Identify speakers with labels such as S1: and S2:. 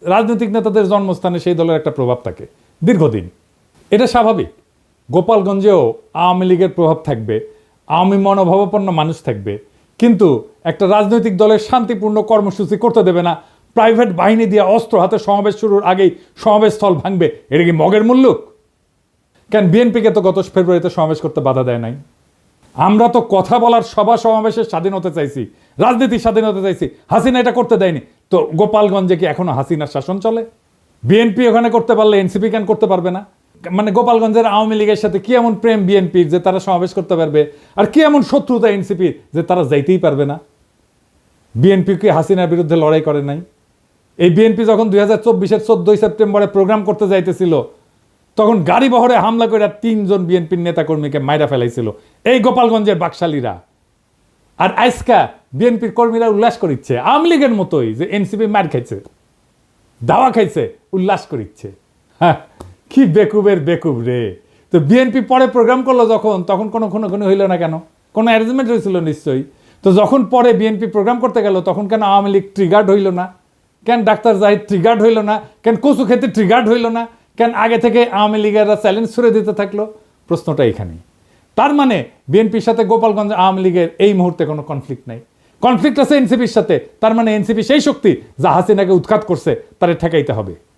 S1: রাজনৈতিক নেতাদের জন্মস্থানে সেই দলের একটা প্রভাব থাকে দীর্ঘদিন, এটা স্বাভাবিক। গোপালগঞ্জেও আওয়ামী লীগের প্রভাব থাকবে, আওয়ামী মনোভাবাপন্ন মানুষ থাকবে, কিন্তু একটা রাজনৈতিক দলের শান্তিপূর্ণ কর্মসূচি করতে দেবে না, প্রাইভেট বাহিনী দিয়ে অস্ত্র হাতে সমাবেশ শুরুর আগেই সমাবেশ স্থল ভাঙবে, এটা কি মগের মুল্লুক? কেন বিএনপিকে তো গত ফেব্রুয়ারিতে সমাবেশ করতে বাধা দেয় নাই? আমরা তো কথা বলার সভা সমাবেশের স্বাধীনতা চাইছি, রাজনীতির স্বাধীনতা চাইছি, হাসিনা এটা করতে দেয়নি। তো গোপালগঞ্জে কি এখনো হাসিনার শাসন চলে? বিএনপি ওখানে করতে পারলে এনসিপি কেন করতে পারবে না? মানে গোপালগঞ্জের আওয়ামী লীগের সাথে কি এমন প্রেম বিএনপির যে তারা সমাবেশ করতে পারবে, আর কি এমন শত্রুতা এনসিপির যে তারা যাইতেই পারবে না? বিএনপি কি হাসিনার বিরুদ্ধে লড়াই করে নাই? এই বিএনপি যখন 2024-এর 14ই সেপ্টেম্বরে প্রোগ্রাম করতে যাইতেছিল, তখন গাড়ি বহরে হামলা করে 3 জন বিএনপির নেতাকর্মীকে মাইরা ফেলাইছিল এই গোপালগঞ্জের বাকশালীরা। আর আজকা বিএনপির কর্মীরা উল্লাস করিচ্ছে আওয়ামী লীগের মতোই, যে এনসিপি মার খাইছে, দাওয়া খাইছে, উল্লাস করিচ্ছে। হ্যাঁ, কি বেকুবের বেকুব রে। তো বিএনপি পরে প্রোগ্রাম করলো যখন, তখন কোনো খুনোখুনি হইল না কেন? কোনো অ্যারেঞ্জমেন্ট হয়েছিল নিশ্চয়ই। তো যখন পরে বিএনপি প্রোগ্রাম করতে গেল, তখন কেন আওয়ামী লীগ ট্রিগার্ড হইল না? কেন ডাক্তার জাহিদ ট্রিগার্ড হইল না? কেন কচু খেতে ট্রিগার্ড হইল না? কেন আগে থেকে আওয়ামী লীগেরা চ্যালেঞ্জ ছুড়ে দিতে থাকলো? প্রশ্নটা এখানেই। তার মানে বিএনপির সাথে গোপালগঞ্জ আওয়ামী লীগের এই মুহূর্তে কোনো কনফ্লিক্ট নাই, কনফ্লিক্ট আছে এনসিপির সাথে। তার মানে এনসিপি সেই শক্তি যা হাসিনাকে উৎখাত করছে, তারে ঠেকাইতে হবে।